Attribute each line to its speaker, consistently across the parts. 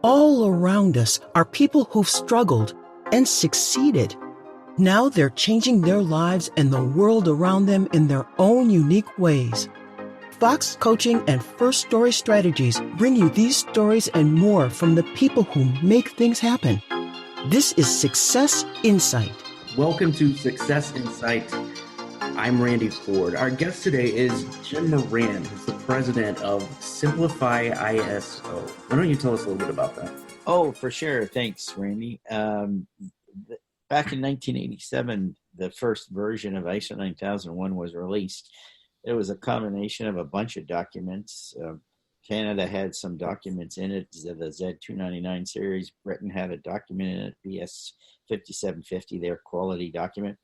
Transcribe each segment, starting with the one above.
Speaker 1: All around us are people who've struggled and succeeded. Now they're changing their lives and the world around them in their own unique ways. Fox Coaching and First Story Strategies bring you these stories and more from the people who make things happen. This is Success Insight.
Speaker 2: Welcome to Success Insight. I'm Randy Ford. Our guest today is Jim Moran, who's the president of SimplifyISO. Why don't you tell us a little bit about that?
Speaker 3: Oh, for sure. Thanks, Randy. Back in 1987, the first version of ISO 9001 was released. It was a combination of a bunch of documents. Canada had some documents in it, the Z299 series. Britain had a document in it, BS 5750, their quality document.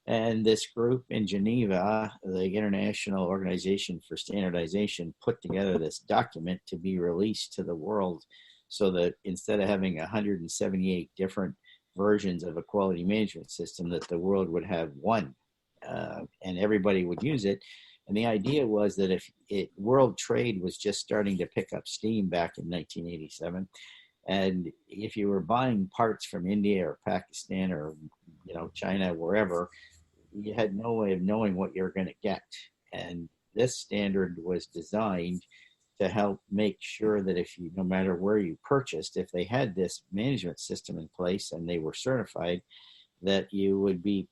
Speaker 3: And this group in Geneva, the International Organization for Standardization, put together this document to be released to the world so that instead of having 178 different versions of a quality management system, that the world would have one and everybody would use it. And the idea was that if world trade was just starting to pick up steam back in 1987, and if you were buying parts from India or Pakistan or China, wherever, you had no way of knowing what you were going to get. And this standard was designed to help make sure that no matter where you purchased, if they had this management system in place and they were certified, that you would be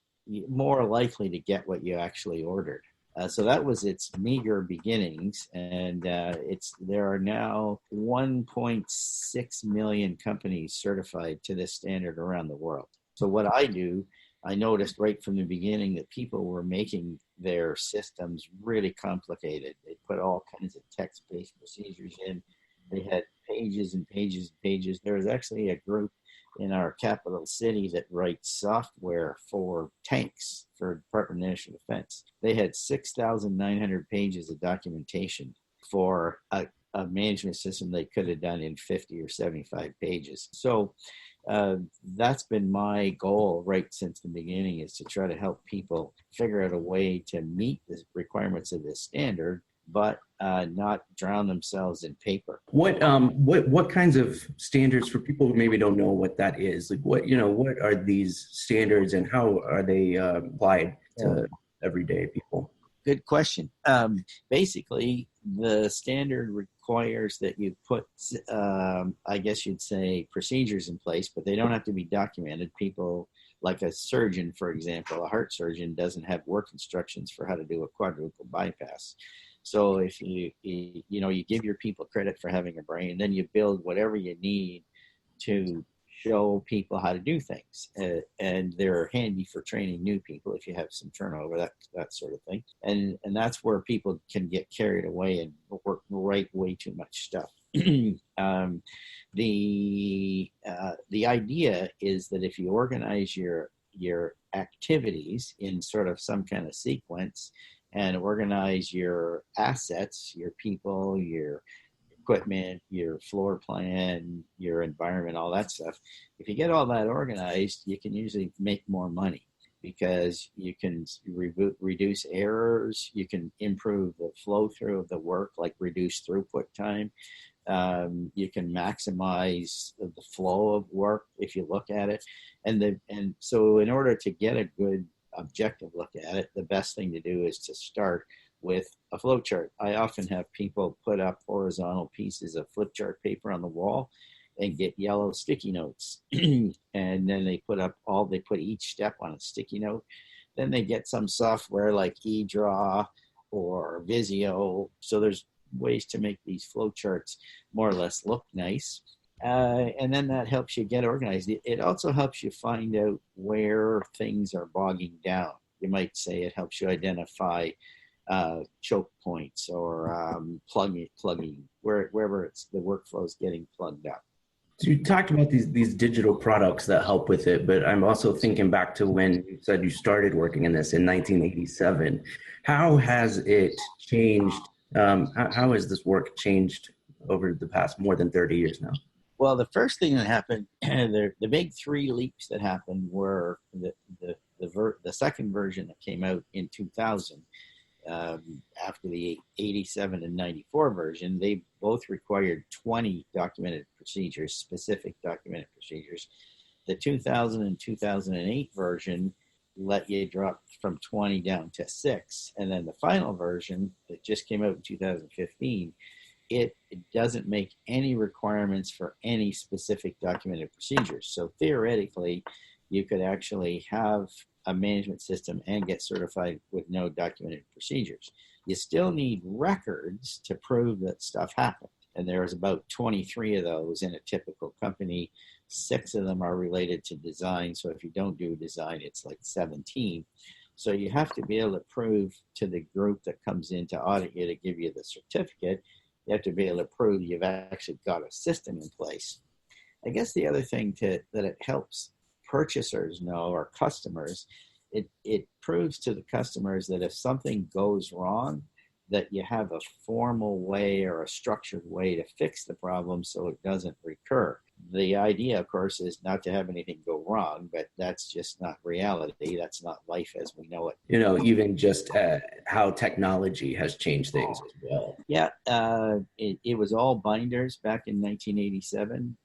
Speaker 3: more likely to get what you actually ordered. So that was its meager beginnings, and there are now 1.6 million companies certified to this standard around the world. So what I do, I noticed right from the beginning that people were making their systems really complicated. They put all kinds of text-based procedures in. They had pages and pages and pages. There was actually a group in our capital city that writes software for tanks for Department of National Defense. They had 6,900 pages of documentation for a management system they could have done in 50 or 75 pages. So that's been my goal right since the beginning, is to try to help people figure out a way to meet the requirements of this standard, but not drown themselves in paper.
Speaker 2: What kinds of standards, for people who maybe don't know what that is? Like what are these standards and how are they applied to everyday people?
Speaker 3: Good question. Basically, the standard requires that you put, I guess you'd say, procedures in place, but they don't have to be documented. People, like a surgeon, for example, a heart surgeon doesn't have work instructions for how to do a quadruple bypass. So if you give your people credit for having a brain, then you build whatever you need to show people how to do things, and they're handy for training new people if you have some turnover, that sort of thing. And that's where people can get carried away and write way too much stuff. The idea is that if you organize your activities in sort of some kind of sequence, and organize your assets, your people, your equipment, your floor plan, your environment, all that stuff. If you get all that organized, you can usually make more money because you can reduce errors. You can improve the flow through of the work, like reduce throughput time. You can maximize the flow of work if you look at it. And so in order to get a good objective look at it, the best thing to do is to start with a flow chart. I often have people put up horizontal pieces of flip chart paper on the wall and get yellow sticky notes. And then they put each step on a sticky note. Then they get some software like eDraw or Visio. So there's ways to make these flow charts more or less look nice. And then that helps you get organized. It also helps you find out where things are bogging down. You might say it helps you identify choke points or plugging wherever the workflow is getting plugged up.
Speaker 2: So you talked about these digital products that help with it, but I'm also thinking back to when you said you started working in this in 1987. How has it changed? How has this work changed over the past more than 30 years now?
Speaker 3: Well, the first thing that happened, the big three leaps that happened were the second version that came out in 2000 after the 87 and 94 version, they both required 20 documented procedures, specific documented procedures. The 2000 and 2008 version let you drop from 20 down to 6. And then the final version that just came out in 2015, it doesn't make any requirements for any specific documented procedures. So theoretically, you could actually have a management system and get certified with no documented procedures. You still need records to prove that stuff happened. And there's about 23 of those in a typical company. 6 of them are related to design. So if you don't do design, it's like 17. So you have to be able to prove to the group that comes in to audit you to give you the certificate, you have to be able to prove you've actually got a system in place. I guess the other thing that it helps purchasers know, or customers, it proves to the customers that if something goes wrong, that you have a formal way or a structured way to fix the problem so it doesn't recur. The idea, of course, is not to have anything go wrong, but that's just not reality. That's not life as we know it.
Speaker 2: Even just how technology has changed things as well.
Speaker 3: Yeah, it was all binders back in 1987,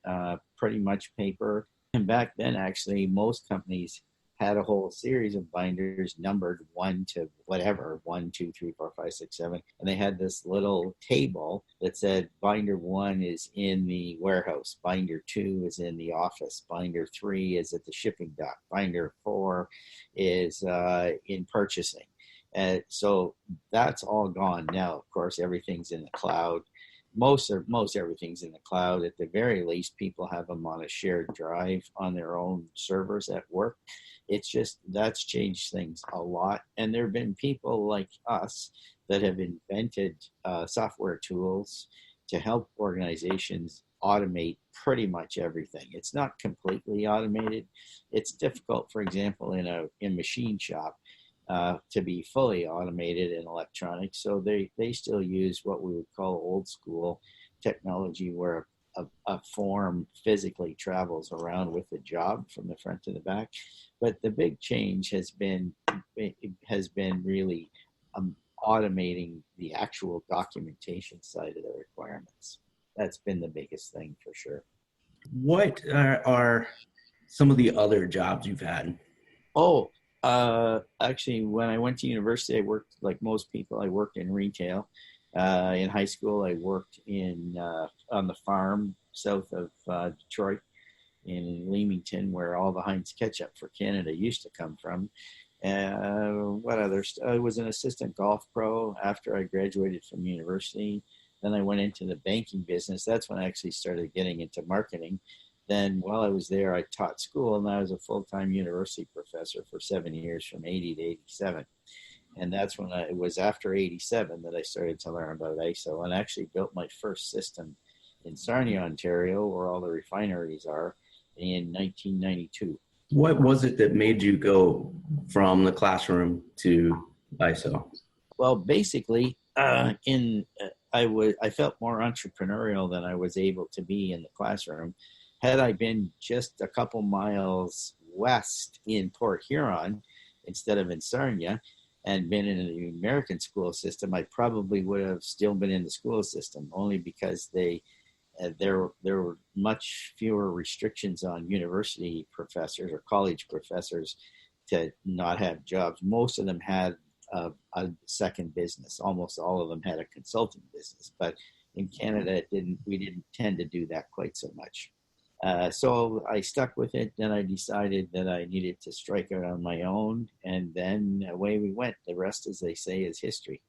Speaker 3: pretty much paper. And back then, actually, most companies had a whole series of binders numbered 1 to whatever, 1, 2, 3, 4, 5, 6, 7. And they had this little table that said binder 1 is in the warehouse, binder 2 is in the office, binder 3 is at the shipping dock, binder 4 is in purchasing. So that's all gone now. Of course, everything's in the cloud. Most everything's in the cloud. At the very least, people have them on a shared drive on their own servers at work. It's just, that's changed things a lot. And there have been people like us that have invented software tools to help organizations automate pretty much everything. It's not completely automated. It's difficult, for example, in a machine shop to be fully automated and electronic. So they still use what we would call old school technology, where a form physically travels around with the job from the front to the back. But the big change has been really automating the actual documentation side of the requirements. That's been the biggest thing for sure.
Speaker 2: What are some of the other jobs you've had?
Speaker 3: Actually, when I went to university, I worked like most people. I worked in retail. In high school, I worked on the farm south of Detroit in Leamington, where all the Heinz ketchup for Canada used to come from. What others? I was an assistant golf pro after I graduated from university. Then I went into the banking business. That's when I actually started getting into marketing. Then while I was there, I taught school, and I was a full-time university professor for 7 years, from 80 to 87. And that's when it was after 87 that I started to learn about ISO, and actually built my first system in Sarnia, Ontario, where all the refineries are, in 1992.
Speaker 2: What was it that made you go from the classroom to ISO?
Speaker 3: Well, basically, I felt more entrepreneurial than I was able to be in the classroom. Had I been just a couple miles west in Port Huron instead of in Sarnia and been in the American school system, I probably would have still been in the school system, only because there were much fewer restrictions on university professors or college professors to not have jobs. Most of them had a second business. Almost all of them had a consulting business, but in Canada, we didn't tend to do that quite so much. So I stuck with it. Then I decided that I needed to strike out on my own, and then away we went. The rest, as they say, is history.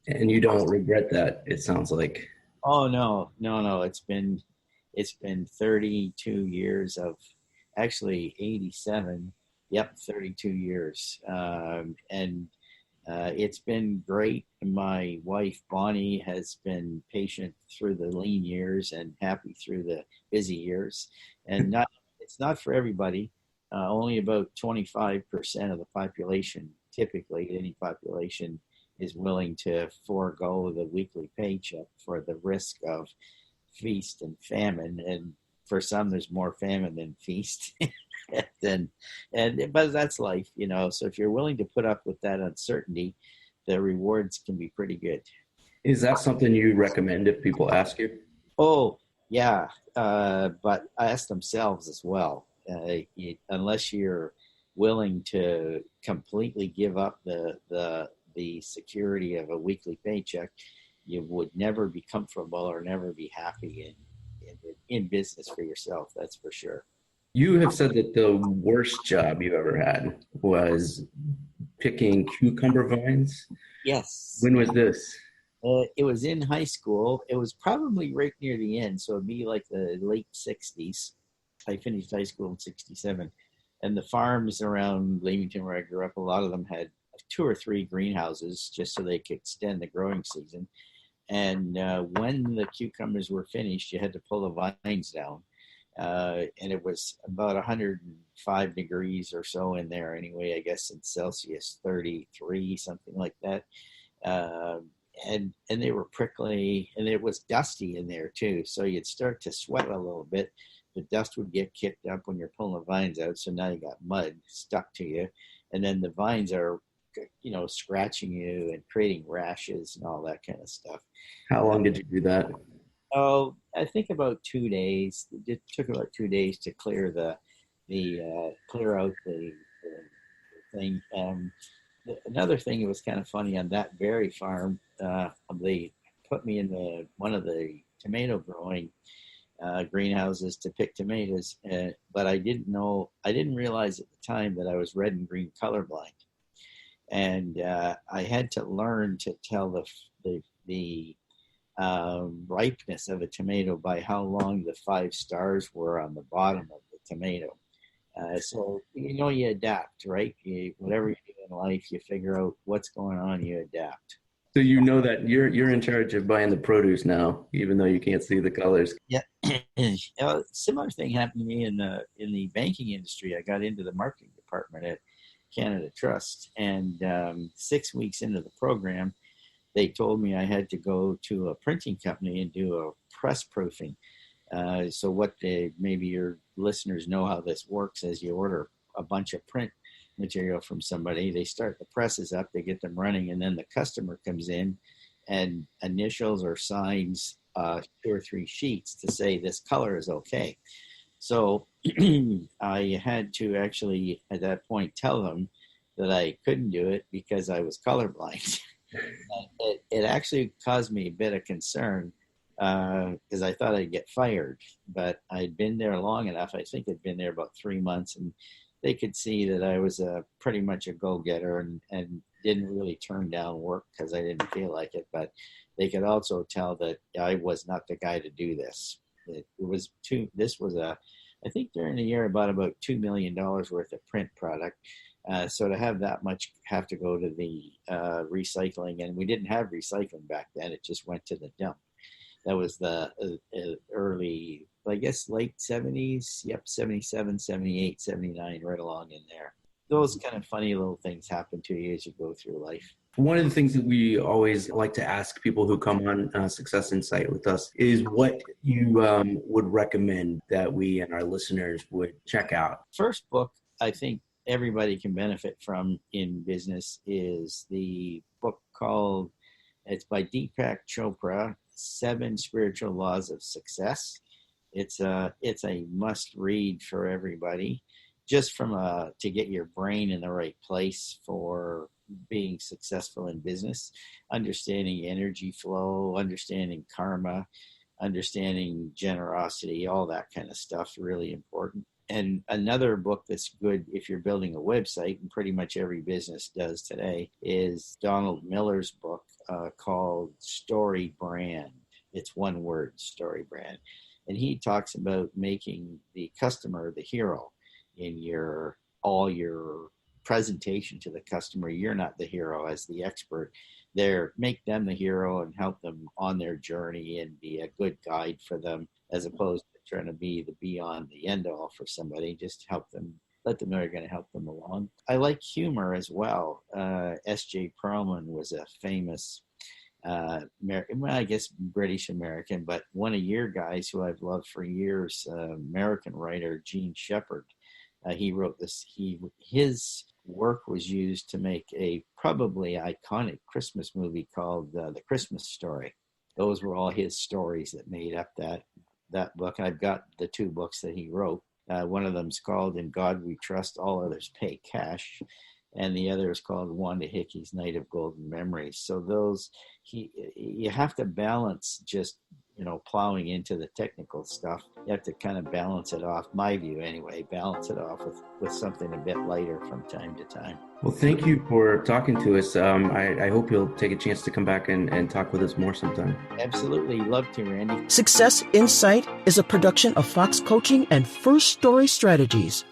Speaker 2: And you don't regret that, it sounds like.
Speaker 3: Oh, no. It's been 32 years of, actually 87. Yep, 32 years. It's been great. My wife, Bonnie, has been patient through the lean years and happy through the busy years. And it's not for everybody. Only about 25% of the population, typically any population, is willing to forego the weekly paycheck for the risk of feast and famine. And for some, there's more famine than feast. But that's life, So if you're willing to put up with that uncertainty, the rewards can be pretty good.
Speaker 2: Is that something you recommend if people ask you?
Speaker 3: Oh, yeah, but ask themselves as well. Unless you're willing to completely give up the security of a weekly paycheck, you would never be comfortable or never be happy in business for yourself. That's for sure.
Speaker 2: You have said that the worst job you ever had was picking cucumber vines.
Speaker 3: Yes.
Speaker 2: When was this?
Speaker 3: It was in high school. It was probably right near the end, so it'd be like the late 60s. I finished high school in 67. And the farms around Leamington, where I grew up, a lot of them had 2 or 3 greenhouses just so they could extend the growing season. And when the cucumbers were finished, you had to pull the vines down. And it was about 105 degrees or so in there anyway, I guess in Celsius, 33, something like that. Uh, and they were prickly, and it was dusty in there too. So you'd start to sweat a little bit. The dust would get kicked up when you're pulling the vines out. So now you got mud stuck to you. And then the vines are, scratching you and creating rashes and all that kind of stuff.
Speaker 2: How long did you do that?
Speaker 3: Oh, I think about 2 days. It took about 2 days to clear clear out the thing. Another thing that was kind of funny on that very farm, they put me in one of the tomato growing greenhouses to pick tomatoes, but I didn't realize at the time that I was red and green colorblind, and I had to learn to tell the ripeness of a tomato by how long the 5 stars were on the bottom of the tomato. So you adapt, right? Whatever you do in life, you figure out what's going on. You adapt.
Speaker 2: So you know that you're in charge of buying the produce now, even though you can't see the colors.
Speaker 3: Yeah, similar thing happened to me in the banking industry. I got into the marketing department at Canada Trust, and 6 weeks into the program, they told me I had to go to a printing company and do a press proofing. So maybe your listeners know how this works. As you order a bunch of print material from somebody, they start the presses up, they get them running, and then the customer comes in and initials or signs 2 or 3 sheets to say this color is okay. So I had to actually at that point tell them that I couldn't do it because I was colorblind. It actually caused me a bit of concern because I thought I'd get fired, but I'd been there long enough. I think I'd been there about 3 months, and they could see that I was pretty much a go-getter and didn't really turn down work because I didn't feel like it. But they could also tell that I was not the guy to do this. I think during the year I bought about $2 million worth of print product. So to have that much have to go to the recycling, and we didn't have recycling back then. It just went to the dump. That was the early, I guess, late 70s. Yep, 77, 78, 79, right along in there. Those kind of funny little things happen to you as you go through life.
Speaker 2: One of the things that we always like to ask people who come on Success Insight with us is what you would recommend that we and our listeners would check out.
Speaker 3: First book I think everybody can benefit from in business is the book it's by Deepak Chopra, 7 Spiritual Laws of Success. It's a must read for everybody, just to get your brain in the right place for being successful in business, understanding energy flow, understanding karma, understanding generosity, all that kind of stuff, really important. And another book that's good if you're building a website, and pretty much every business does today, is Donald Miller's book called Story Brand. It's one word, Story Brand. And he talks about making the customer the hero in all your presentation to the customer. You're not the hero as the expert. Make them the hero and help them on their journey and be a good guide for them, as opposed to trying to be the beyond the end all for somebody. Just help them, let them know you're going to help them along. I like humor as well. S.J. Perlman was a famous I guess British American, but one of your guys who I've loved for years, American writer Gene Shepherd. He wrote this. His work was used to make a probably iconic Christmas movie called The Christmas Story. Those were all his stories that made up that book. I've got the 2 books that he wrote. One of them's called In God We Trust, All Others Pay Cash, and the other is called Wanda Hickey's Night of Golden Memories. So those, you have to balance just, plowing into the technical stuff. You have to kind of balance it off, my view anyway, balance it off with something a bit lighter from time to time.
Speaker 2: Well, thank you for talking to us. I hope you'll take a chance to come back and talk with us more sometime.
Speaker 3: Absolutely. Love to, Randy.
Speaker 1: Success Insight is a production of Fox Coaching and First Story Strategies.